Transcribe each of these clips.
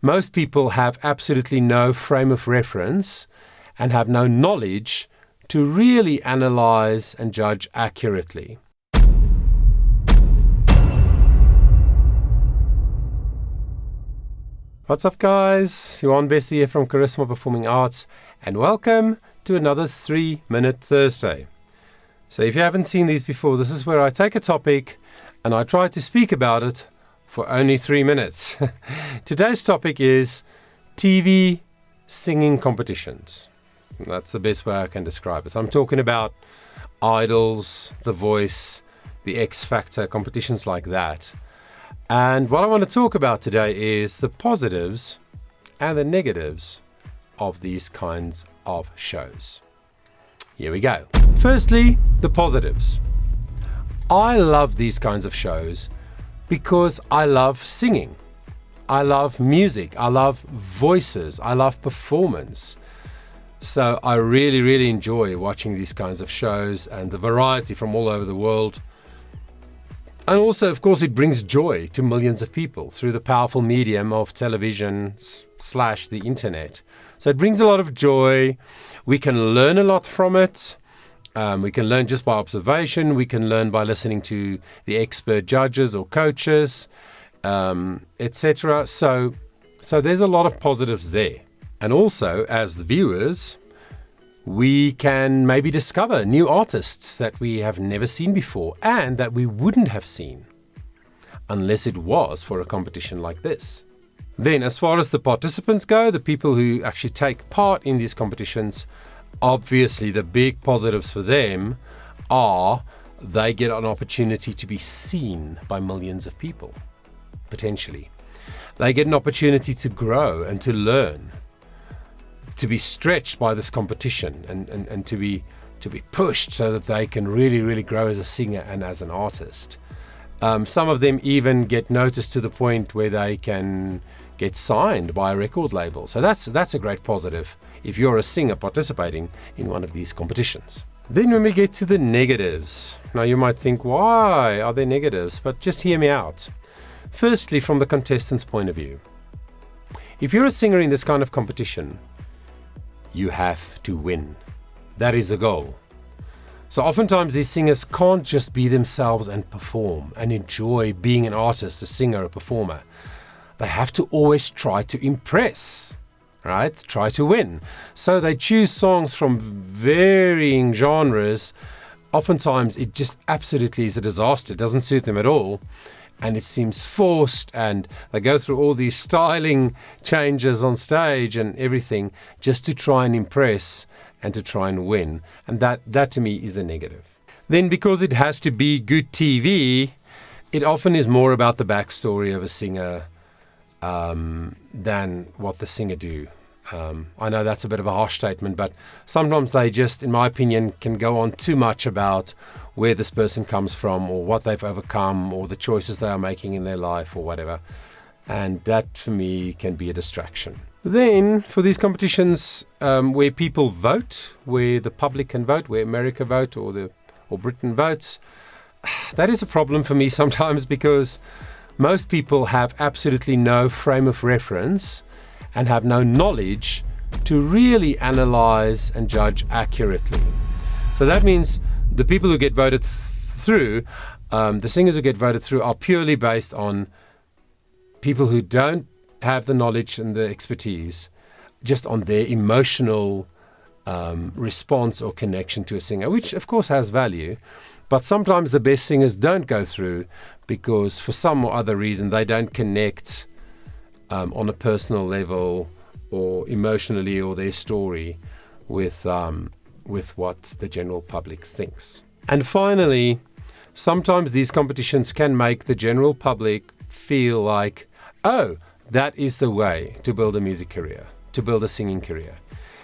Most people have absolutely no frame of reference and have no knowledge to really analyze and judge accurately. What's up, guys? Johan Bessie here from Charisma Performing Arts, and welcome to another 3-Minute Thursday. So if you haven't seen these before, this is where I take a topic and I try to speak about it for only 3 minutes. Today's topic is TV singing competitions. That's the best way I can describe it. So I'm talking about Idols, The Voice, the X Factor, competitions like that. And what I want to talk about today is the positives and the negatives of these kinds of shows. Here we go. Firstly, the positives. I love these kinds of shows because I love singing. I love music. I love voices. I love performance. So I really enjoy watching these kinds of shows and the variety from all over the world. And also, of course, it brings joy to millions of people through the powerful medium of television / the internet. So it brings a lot of joy. We can learn a lot from it. We can learn just by observation. We can learn by listening to the expert judges or coaches, etc. So there's a lot of positives there. And also, as the viewers, we can maybe discover new artists that we have never seen before and that we wouldn't have seen unless it was for a competition like this. Then, as far as the participants go, the people who actually take part in these competitions, obviously the big positives for them are they get an opportunity to be seen by millions of people, potentially. They get an opportunity to grow and to learn, to be stretched by this competition and to be pushed so that they can really grow as a singer and as an artist. Some of them even get noticed to the point where they can get signed by a record label. So that's a great positive if you're a singer participating in one of these competitions. Then when we get to the negatives, now you might think, why are there negatives? But just hear me out. Firstly, from the contestant's point of view, if you're a singer in this kind of competition, you have to win. That is the goal. So oftentimes these singers can't just be themselves and perform and enjoy being an artist, a singer, a performer. They have to always try to impress, right? Try to win. So they choose songs from varying genres. Oftentimes it just absolutely is a disaster. It doesn't suit them at all. And it seems forced, and they go through all these styling changes on stage and everything just to try and impress and to try and win. And that to me is a negative. Then because it has to be good TV, it often is more about the backstory of a singer than what the singer do. I know that's a bit of a harsh statement, but sometimes they just, in my opinion, can go on too much about where this person comes from or what they've overcome or the choices they are making in their life or whatever. And that, for me, can be a distraction. Then, for these competitions where people vote, where the public can vote, where America vote or Britain votes, that is a problem for me sometimes because most people have absolutely no frame of reference and have no knowledge to really analyze and judge accurately. So that means the people who get voted through, the singers who get voted through, are purely based on people who don't have the knowledge and the expertise, just on their emotional response or connection to a singer, which of course has value. But sometimes the best singers don't go through because for some or other reason they don't connect on a personal level or emotionally or their story with what the general public thinks. And finally, sometimes these competitions can make the general public feel like, oh, that is the way to build a music career, to build a singing career.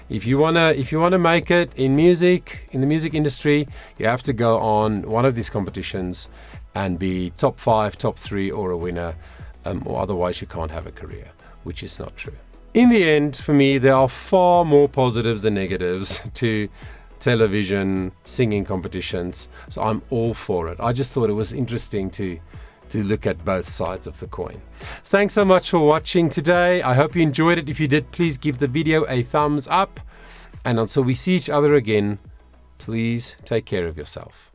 If you wanna make it in music, in the music industry, you have to go on one of these competitions and be top 5, top 3, or a winner, or otherwise you can't have a career, which is not true. In the end, for me, there are far more positives than negatives to television singing competitions, so I'm all for it. I just thought it was interesting to to look at both sides of the coin. Thanks so much for watching today. I hope you enjoyed it. If you did, please give the video a thumbs up. And until we see each other again, please take care of yourself.